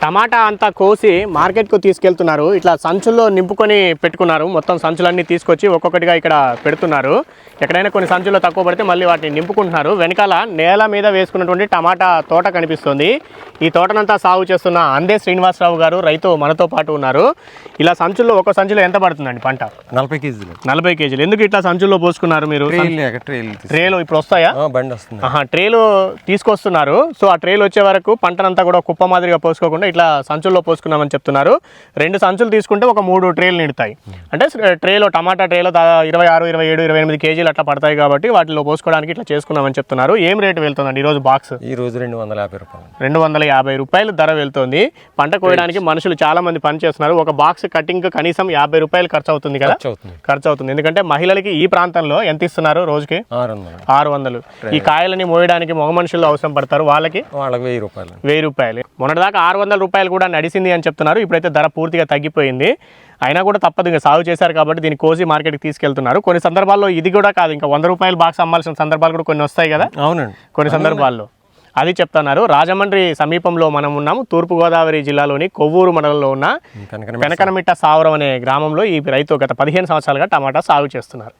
టమాటా అంతా కోసి మార్కెట్కు తీసుకెళ్తున్నారు. ఇట్లా సంచుల్లో నింపుకొని పెట్టుకున్నారు. మొత్తం సంచులన్నీ తీసుకొచ్చి ఒక్కొక్కటిగా ఇక్కడ పెడుతున్నారు. ఎక్కడైనా కొన్ని సంచుల్లో తక్కువ పడితే మళ్ళీ వాటిని నింపుకుంటున్నారు. వెనకాల నేల మీద వేసుకున్నటువంటి టమాటా తోట కనిపిస్తుంది. ఈ తోటనంతా సాగు చేస్తున్న అందే శ్రీనివాసరావు గారు రైతు మనతో పాటు ఉన్నారు. ఇలా సంచుల్లో ఒక్క సంచులో ఎంత పడుతుందండి పంట? 40 కేజీలు. 40 కేజీలు. ఎందుకు ఇట్లా సంచుల్లో పోసుకున్నారు మీరు? ట్రేలు ఇప్పుడు వస్తాయా? బండి వస్తుంది. ట్రేలు తీసుకొస్తున్నారు. సో ఆ ట్రేలు వచ్చే వరకు పంటనంతా కూడా కుప్ప మాదిరిగా పోసుకోకుండా ఇట్లా సంచుల్లో పోసుకున్నామని చెప్తున్నారు. 2 సంచులు తీసుకుంటే ఒక 3 ట్రేలు నిండుతాయి. అంటే ట్రేలో టమాటా ట్రేలో 26, 27, 28 కేజీలు అట్లా పడతాయి కాబట్టి వాటిలో పోసుకోవడానికి ఇట్లా చేసుకున్నామని చెప్తున్నారు. ఏం రేటు వెళ్తుందండి ఈరోజు బాక్స్? ఈ రోజు 250 రూపాయలు. 250 రూపాయలు ధర వెళ్తుంది. పంట కోయడానికి మనుషులు చాలా మంది పని చేస్తున్నారు. ఒక బాక్స్ కటింగ్ కనీసం 50 రూపాయలు ఖర్చు అవుతుంది కదా? ఖర్చు అవుతుంది. ఎందుకంటే మహిళలకి ఈ ప్రాంతంలో ఎంత ఇస్తున్నారు రోజుకి? 600. ఈ కాయలని మోయడానికి మగ మనుషులు అవసరం పడతారు. వాళ్ళకి 1000 రూపాయలు. మొన్నటిదాకా 600 రూపాయలు కూడా నడిచింది అని చెప్తున్నారు. ఇప్పుడైతే ధర పూర్తిగా తగ్గిపోయింది. అయినా కూడా తప్పదు, ఇంకా సాగు చేశారు కాబట్టి దీన్ని కోసి మార్కెట్కి తీసుకెళ్తున్నారు. కొన్ని సందర్భాల్లో ఇది కూడా కాదు, ఇంకా 100 రూపాయలు బాక్స్ అమ్మాల్సిన సందర్భాలు కూడా కొన్ని వస్తాయి కదా? అవునండి, కొన్ని సందర్భాల్లో అది చెప్తున్నారు. రాజమండ్రి సమీపంలో మనం ఉన్నాము. తూర్పుగోదావరి జిల్లాలోని కొవ్వూరు మండలంలో ఉన్న పెనకనమిట్ట సావరం అనే గ్రామంలో ఈ రైతు గత 15 సంవత్సరాలుగా టమాటా సాగు చేస్తున్నారు.